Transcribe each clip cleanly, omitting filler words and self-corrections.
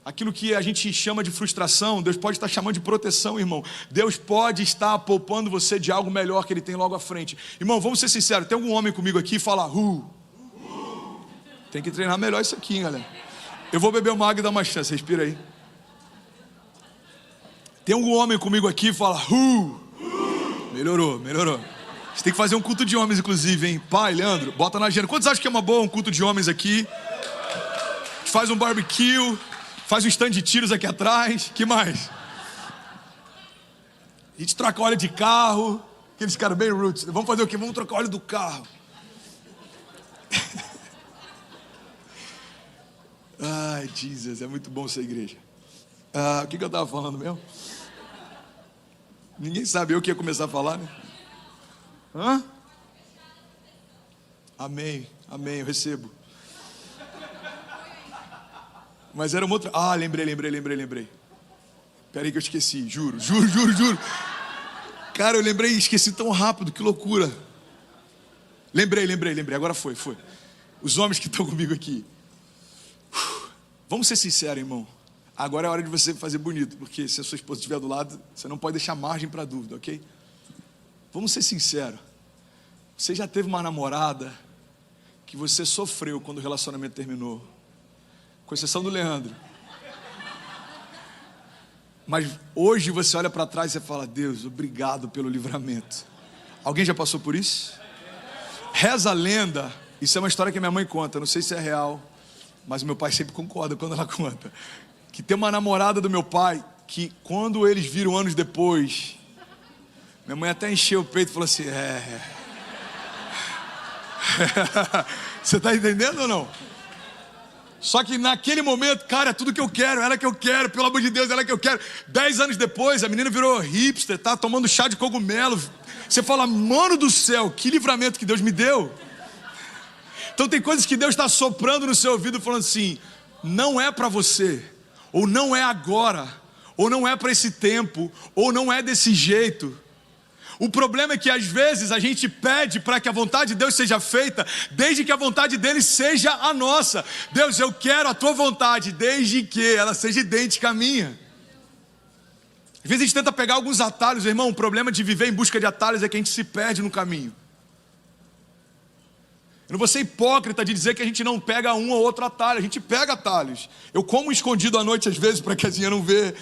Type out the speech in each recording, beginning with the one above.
aquilo que a gente chama de frustração, Deus pode estar chamando de proteção, irmão. Deus pode estar poupando você de algo melhor que Ele tem logo à frente. Irmão, vamos ser sinceros, tem algum homem comigo aqui e fala, tem que treinar melhor isso aqui, hein, galera. Eu vou beber uma água e dar uma chance, respira aí. Tem algum homem comigo aqui e fala, melhorou. Você tem que fazer um culto de homens, inclusive, hein? Pai, Leandro, bota na agenda. Quantos acham que é uma boa um culto de homens aqui? Faz um barbecue, faz um stand de tiros aqui atrás. Que mais? A gente troca óleo de carro. Aqueles caras bem roots. Vamos fazer o quê? Vamos trocar óleo do carro. Ai, Jesus, é muito bom essa igreja. O que eu estava falando mesmo? Ninguém sabe, eu que ia começar a falar, né? Amém, eu recebo. Mas era uma outra... lembrei. Peraí que eu esqueci, juro. Cara, eu lembrei e esqueci tão rápido, que loucura. Lembrei, agora foi. Os homens que estão comigo aqui. Vamos ser sinceros, irmão. Agora é a hora de você fazer bonito, porque se a sua esposa estiver do lado, você não pode deixar margem para dúvida, ok? Vamos ser sinceros. Você já teve uma namorada que você sofreu quando o relacionamento terminou? Com exceção do Leandro. Mas hoje você olha para trás e você fala, Deus, obrigado pelo livramento. Alguém já passou por isso? Reza a lenda, isso é uma história que minha mãe conta, não sei se é real, mas o meu pai sempre concorda quando ela conta. Que tem uma namorada do meu pai, que quando eles viram anos depois, minha mãe até encheu o peito e falou assim, Você está entendendo ou não? Só que naquele momento, cara, é tudo que eu quero, ela que eu quero, pelo amor de Deus, ela que eu quero. 10 anos depois, a menina virou hipster, tá tomando chá de cogumelo. Você fala, mano do céu, que livramento que Deus me deu. Então tem coisas que Deus está soprando no seu ouvido, falando assim, não é para você, ou não é agora, ou não é para esse tempo, ou não é desse jeito. O problema é que às vezes a gente pede para que a vontade de Deus seja feita, desde que a vontade dele seja a nossa. Deus, eu quero a tua vontade, desde que ela seja idêntica à minha. Às vezes a gente tenta pegar alguns atalhos, irmão. O problema de viver em busca de atalhos é que a gente se perde no caminho. Eu não vou ser hipócrita de dizer que a gente não pega um ou outro atalho. A gente pega atalhos. Eu como escondido à noite às vezes para que a Zinha não vê.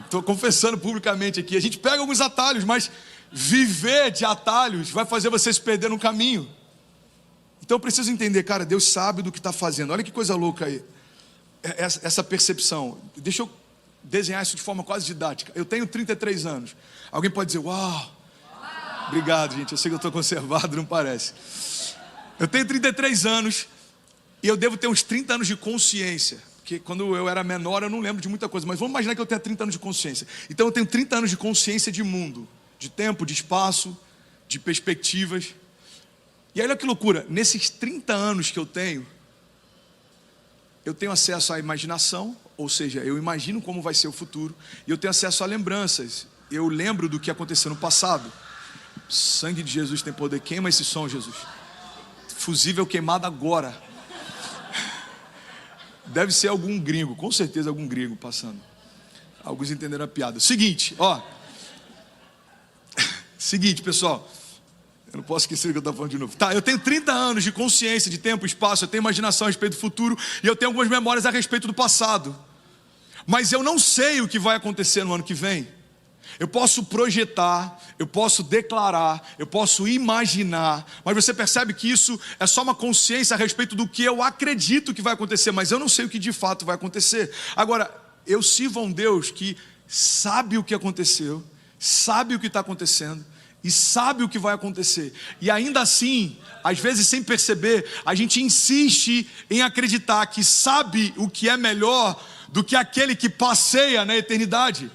Estou confessando publicamente aqui. A gente pega alguns atalhos, mas viver de atalhos vai fazer você se perder no caminho. Então eu preciso entender, cara, Deus sabe do que está fazendo. Olha que coisa louca aí. Essa percepção. Deixa eu desenhar isso de forma quase didática. Eu tenho 33 anos. Alguém pode dizer, uau. Obrigado, gente. Eu sei que eu estou conservado, não parece. Eu tenho 33 anos e eu devo ter uns 30 anos de consciência. Porque quando eu era menor eu não lembro de muita coisa. Mas vamos imaginar que eu tenha 30 anos de consciência. Então eu tenho 30 anos de consciência de mundo. De tempo, de espaço, de perspectivas. E olha que loucura. Nesses 30 anos que eu tenho acesso à imaginação. Ou seja, eu imagino como vai ser o futuro. E eu tenho acesso a lembranças. Eu lembro do que aconteceu no passado. O sangue de Jesus tem poder. Queima esse som, Jesus. Fusível queimado agora. Deve ser algum gringo, com certeza algum gringo passando. Alguns entenderam a piada. Seguinte, Seguinte, pessoal. Eu não posso esquecer o que eu estava falando de novo. Tá, eu tenho 30 anos de consciência de tempo, espaço, eu tenho imaginação a respeito do futuro e eu tenho algumas memórias a respeito do passado. Mas eu não sei o que vai acontecer no ano que vem. Eu posso projetar, eu posso declarar, eu posso imaginar, mas você percebe que isso é só uma consciência a respeito do que eu acredito que vai acontecer, mas eu não sei o que de fato vai acontecer. Agora, eu sirvo a um Deus que sabe o que aconteceu, sabe o que está acontecendo e sabe o que vai acontecer. E ainda assim, às vezes sem perceber, a gente insiste em acreditar que sabe o que é melhor do que aquele que passeia na eternidade.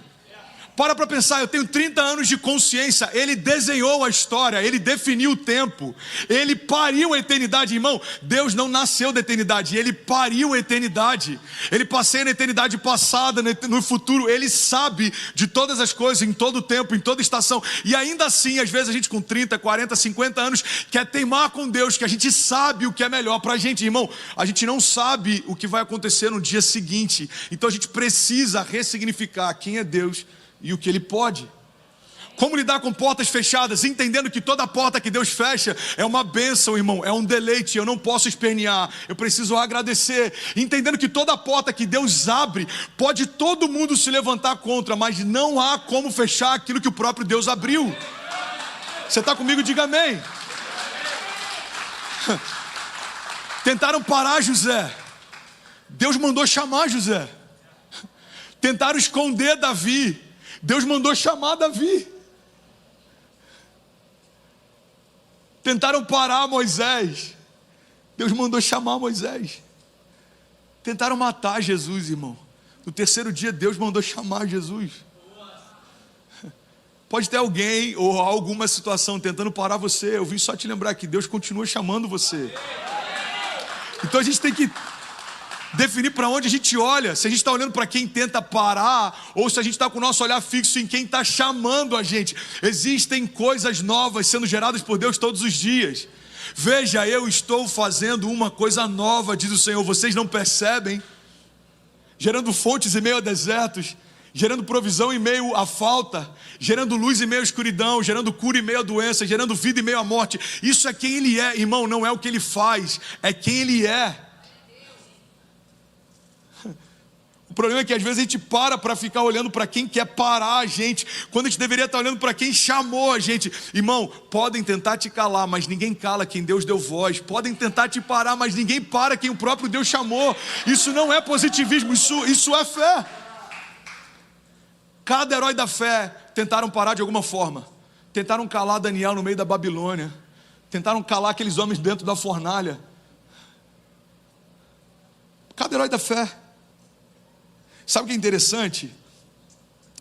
Para pensar, eu tenho 30 anos de consciência. Ele desenhou a história, ele definiu o tempo, ele pariu a eternidade, irmão. Deus não nasceu da eternidade, ele pariu a eternidade. Ele passeia na eternidade passada, no futuro. Ele sabe de todas as coisas, em todo tempo, em toda estação. E ainda assim, às vezes a gente com 30, 40, 50 anos quer teimar com Deus, que a gente sabe o que é melhor pra gente, irmão. A gente não sabe o que vai acontecer no dia seguinte. Então a gente precisa ressignificar quem é Deus e o que Ele pode. Como lidar com portas fechadas, entendendo que toda porta que Deus fecha é uma bênção, irmão, é um deleite. Eu não posso espernear, eu preciso agradecer. Entendendo que toda porta que Deus abre, pode todo mundo se levantar contra, mas não há como fechar aquilo que o próprio Deus abriu. Você está comigo? Diga amém. Tentaram parar José, Deus mandou chamar José. Tentaram esconder Davi, Deus mandou chamar Davi. Tentaram parar Moisés, Deus mandou chamar Moisés. Tentaram matar Jesus, irmão. No terceiro dia Deus mandou chamar Jesus. Pode ter alguém ou alguma situação tentando parar você. Eu vim só te lembrar que Deus continua chamando você. Então a gente tem que definir para onde a gente olha. Se a gente está olhando para quem tenta parar, ou se a gente está com o nosso olhar fixo em quem está chamando a gente. Existem coisas novas sendo geradas por Deus todos os dias. Veja, eu estou fazendo uma coisa nova, diz o Senhor. Vocês não percebem? Gerando fontes em meio a desertos, gerando provisão em meio à falta, gerando luz em meio à escuridão, gerando cura em meio à doença, gerando vida em meio à morte. Isso é quem Ele é, irmão. Não é o que Ele faz, é quem Ele é. O problema é que às vezes a gente para ficar olhando para quem quer parar a gente, quando a gente deveria estar olhando para quem chamou a gente. Irmão, podem tentar te calar, mas ninguém cala quem Deus deu voz. Podem tentar te parar, mas ninguém para quem o próprio Deus chamou. Isso não é positivismo, isso é fé. Cada herói da fé tentaram parar de alguma forma. Tentaram calar Daniel no meio da Babilônia. Tentaram calar aqueles homens dentro da fornalha. Cada herói da fé. Sabe o que é interessante?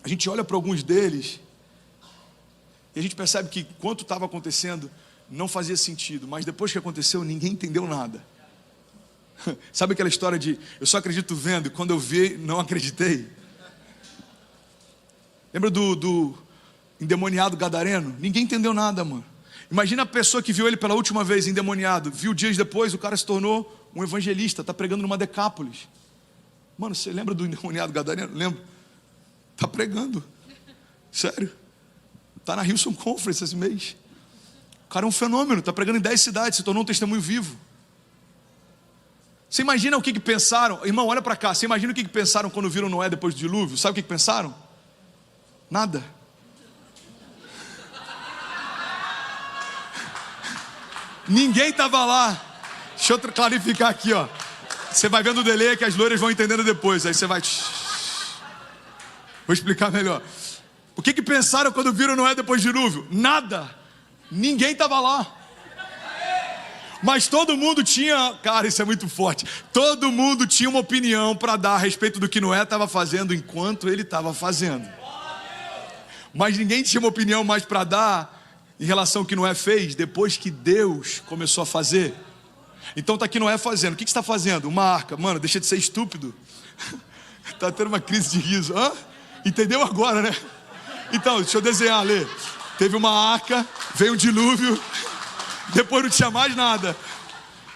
A gente olha para alguns deles e a gente percebe que enquanto estava acontecendo não fazia sentido, mas depois que aconteceu ninguém entendeu nada. Sabe aquela história de eu só acredito vendo e quando eu vi não acreditei? Lembra do endemoniado gadareno? Ninguém entendeu nada, mano. Imagina a pessoa que viu ele pela última vez endemoniado, viu dias depois, o cara se tornou um evangelista, está pregando numa Decápolis. Mano, você lembra do endemoniado gadareno? Lembro. Está pregando. Sério. Está na Hillsong Conference esse mês. O cara é um fenômeno, está pregando em 10 cidades, se tornou um testemunho vivo. Você imagina o que pensaram? Irmão, olha para cá. Você imagina o que pensaram quando viram Noé depois do dilúvio? Sabe o que pensaram? Nada. Ninguém estava lá. Deixa eu clarificar aqui, ó. Você vai vendo o delay que as loiras vão entendendo depois. Aí você vai... Vou explicar melhor. O que pensaram quando viram Noé depois do dilúvio? Nada. Ninguém estava lá. Mas todo mundo tinha... Cara, isso é muito forte. Todo mundo tinha uma opinião para dar a respeito do que Noé estava fazendo enquanto ele estava fazendo. Mas ninguém tinha uma opinião mais para dar em relação ao que Noé fez depois que Deus começou a fazer. Então está aqui Noé fazendo. O que você está fazendo? Uma arca. Mano, deixa de ser estúpido. Está tendo uma crise de riso. Hã? Entendeu agora, né? Então, deixa eu desenhar, Lê. Teve uma arca, veio um dilúvio, depois não tinha mais nada.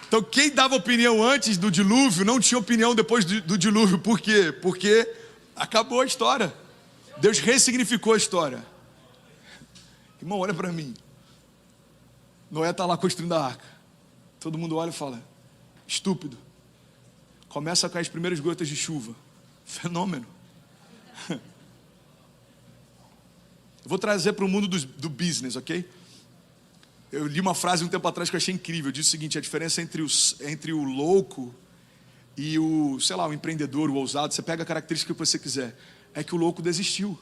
Então quem dava opinião antes do dilúvio não tinha opinião depois do dilúvio. Por quê? Porque acabou a história. Deus ressignificou a história. Irmão, olha para mim. Noé está lá construindo a arca. Todo mundo olha e fala, estúpido. Começa a cair as primeiras gotas de chuva. Fenômeno. Eu vou trazer para o mundo do business, ok? Eu li uma frase um tempo atrás que eu achei incrível. Diz o seguinte, a diferença entre o louco e o, sei lá, o empreendedor, o ousado, você pega a característica que você quiser, é que o louco desistiu.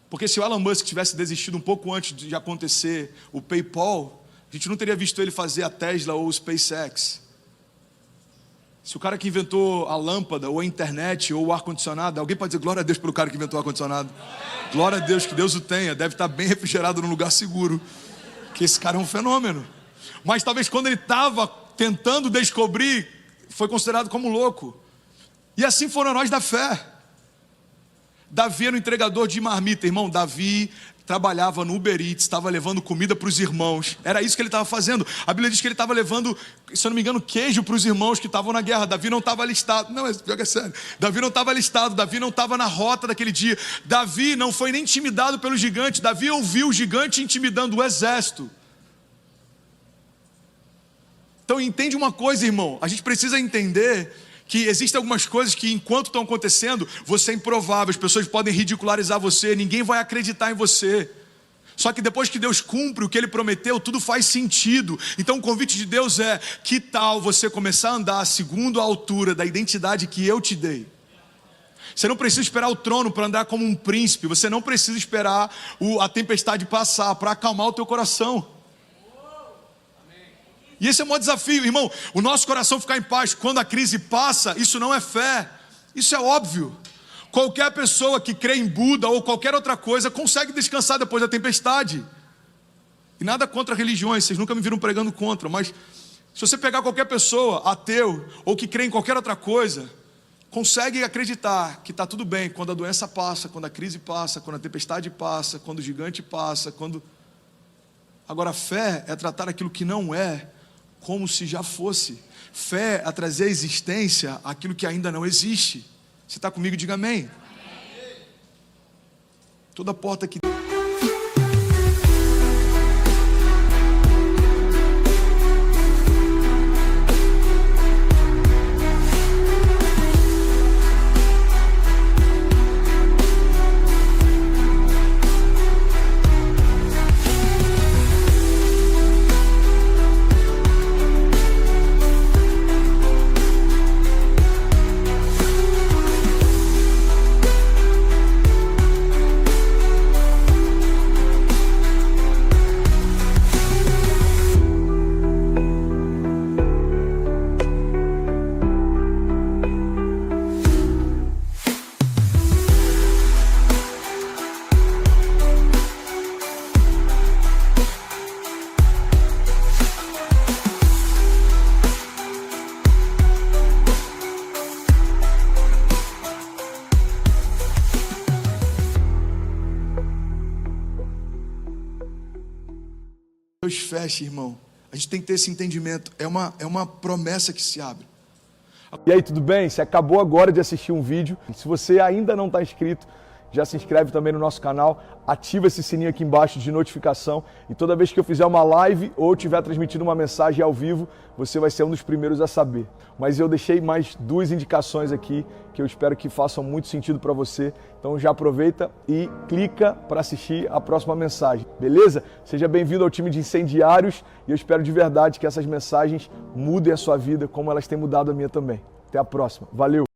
Porque se o Elon Musk tivesse desistido um pouco antes de acontecer o PayPal, a gente não teria visto ele fazer a Tesla ou o SpaceX. Se o cara que inventou a lâmpada, ou a internet, ou o ar-condicionado, alguém pode dizer glória a Deus pelo cara que inventou o ar-condicionado? Glória a Deus, que Deus o tenha, deve estar bem refrigerado num lugar seguro, que esse cara é um fenômeno. Mas talvez quando ele estava tentando descobrir, foi considerado como louco. E assim foram nós da fé. Davi era um entregador de marmita, irmão. Davi trabalhava no Uber Eats, estava levando comida para os irmãos. Era isso que ele estava fazendo. A Bíblia diz que ele estava levando, se eu não me engano, queijo para os irmãos que estavam na guerra. Davi não estava alistado. Não, é sério. Davi não estava alistado. Davi não estava na rota daquele dia. Davi não foi nem intimidado pelo gigante. Davi ouviu o gigante intimidando o exército. Então entende uma coisa, irmão. A gente precisa entender que existem algumas coisas que enquanto estão acontecendo, você é improvável, as pessoas podem ridicularizar você, ninguém vai acreditar em você. Só que depois que Deus cumpre o que Ele prometeu, tudo faz sentido. Então o convite de Deus é, que tal você começar a andar segundo a altura da identidade que eu te dei? Você não precisa esperar o trono para andar como um príncipe, você não precisa esperar a tempestade passar para acalmar o teu coração. E esse é o maior desafio, irmão. O nosso coração ficar em paz quando a crise passa, isso não é fé. Isso é óbvio. Qualquer pessoa que crê em Buda ou qualquer outra coisa consegue descansar depois da tempestade. E nada contra religiões, vocês nunca me viram pregando contra, mas se você pegar qualquer pessoa, ateu, ou que crê em qualquer outra coisa, consegue acreditar que está tudo bem quando a doença passa, quando a crise passa, quando a tempestade passa, quando o gigante passa, quando... Agora, fé é tratar aquilo que não é como se já fosse. Fé é trazer à existência aquilo que ainda não existe. Você está comigo? Diga amém. Amém. Toda porta que... Deus fecha, irmão. A gente tem que ter esse entendimento. É uma promessa que se abre. E aí, tudo bem? Você acabou agora de assistir um vídeo. Se você ainda não está inscrito, já se inscreve também no nosso canal, ativa esse sininho aqui embaixo de notificação e toda vez que eu fizer uma live ou estiver transmitindo uma mensagem ao vivo, você vai ser um dos primeiros a saber. Mas eu deixei mais 2 indicações aqui que eu espero que façam muito sentido para você. Então já aproveita e clica para assistir a próxima mensagem, beleza? Seja bem-vindo ao time de incendiários e eu espero de verdade que essas mensagens mudem a sua vida como elas têm mudado a minha também. Até a próxima. Valeu!